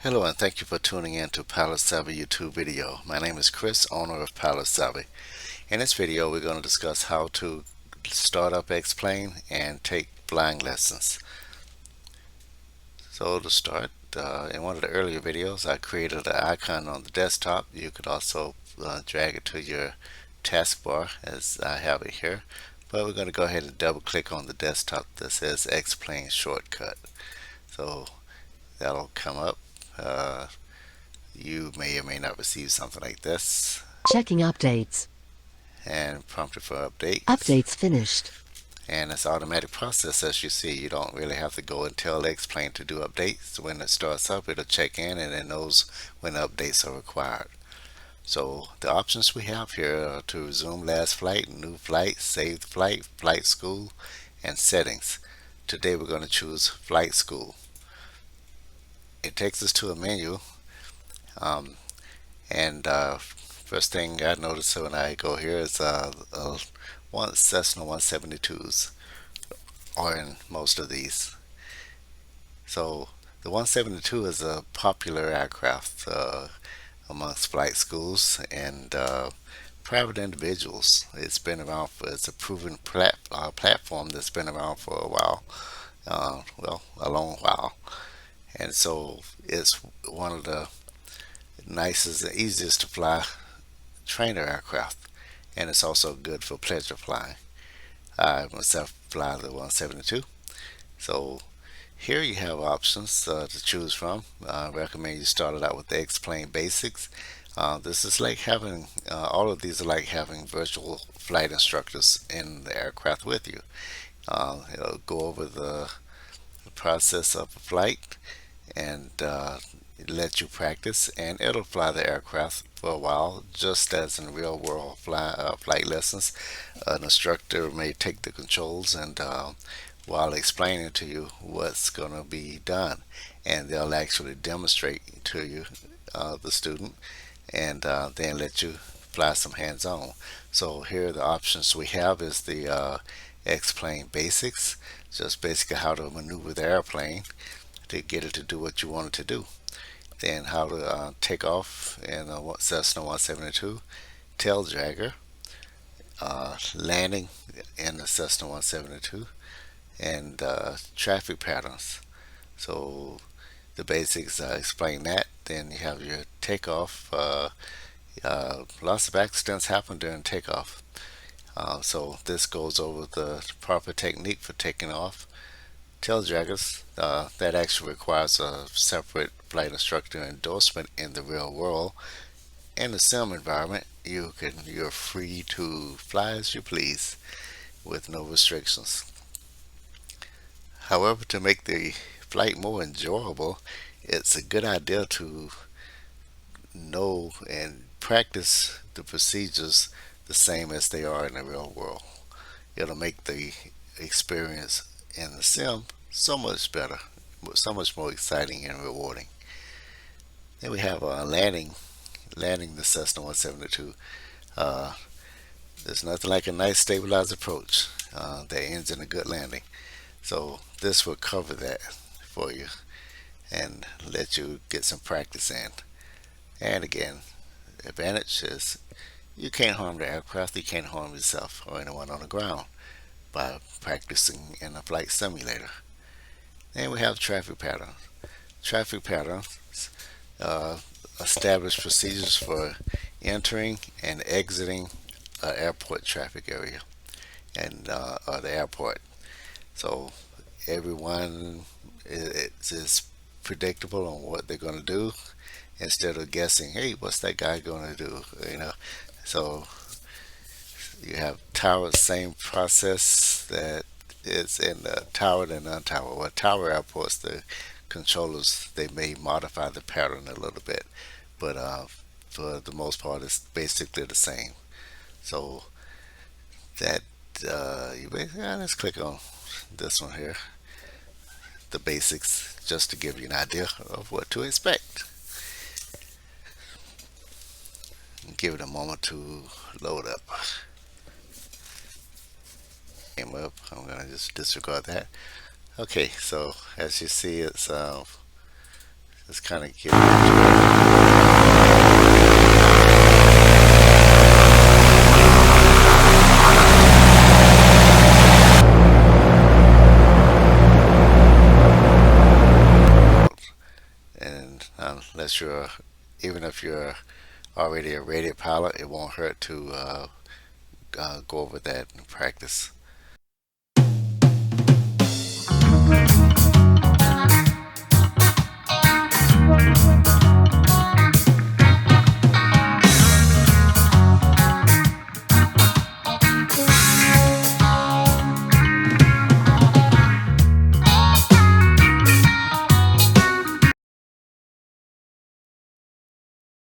Hello and thank you for tuning in to Pilot Savvy YouTube video. My name is Chris, owner of Pilot Savvy. In this video we're going to discuss how to start up X-Plane and take flying lessons. So to start, in one of the earlier videos I created an icon on the desktop. You could also drag it to your taskbar as I have it here. But we're going to go ahead and double click on the desktop that says X-Plane shortcut. So that'll come up. You may or may not receive something like this Checking updates. and prompt it for updates. Updates finished. And it's automatic process. As you see, you don't really have to go and tell X-Plane to do updates. When it starts up, it'll check in and it knows when updates are required. So the options we have here are to resume last flight, new flight, save flight, flight school, and settings. Today we're going to choose flight school. It takes us to a menu. First thing I notice when I go here is one Cessna 172s are in most of these. So the 172 is a popular aircraft amongst flight schools and private individuals. It's been around it's a proven platform that's been around for a while, well, a long while. And so it's one of the nicest and easiest to fly trainer aircraft, and it's also good for pleasure flying. I myself fly the 172. So here you have options to choose from. I recommend you start it out with the X-Plane Basics. This is like having, all of these are like having virtual flight instructors in the aircraft with you. It'll go over the process of a flight and let you practice, and it'll fly the aircraft for a while, just as in real world flight lessons. An instructor may take the controls and while explaining to you what's going to be done, and they'll actually demonstrate to you, the student, and then let you fly some hands-on. So here the options we have is the X-Plane Basics, just basically how to maneuver the airplane to get it to do what you want it to do. Then how to take off in a Cessna 172, tail dragger, landing in the Cessna 172, and traffic patterns. So the basics explain that. Then you have your takeoff. Lots of accidents happen during takeoff. So this goes over the proper technique for taking off. Tail draggers, that actually requires a separate flight instructor endorsement in the real world. In the sim environment, you're free to fly as you please with no restrictions. However, to make the flight more enjoyable, it's a good idea to know and practice the procedures the same as they are in the real world. It'll make the experience in the sim so much better, so much more exciting and rewarding. Then we have landing the Cessna 172. Uh, there's nothing like a nice stabilized approach that ends in a good landing. So this will cover that for you and let you get some practice in. And again, the advantage is you can't harm the aircraft, you can't harm yourself or anyone on the ground by practicing in a flight simulator. Then we have traffic patterns. Traffic patterns uh, establish procedures for entering and exiting an airport traffic area and or the airport. So everyone is predictable on what they're going to do instead of guessing, hey, what's that guy going to do? So you have tower, same process that is in the tower and untower. Well, tower airports, the controllers, they may modify the pattern a little bit, but for the most part, it's basically the same. So that you basically, let's click on this one here, the basics, just to give you an idea of what to expect. Give it a moment to load up. Came up. I'm gonna just disregard that. Okay, so as you see, it's Let's kind of get into it. And unless you're, even if you're already a rated pilot, it won't hurt to go over that and practice.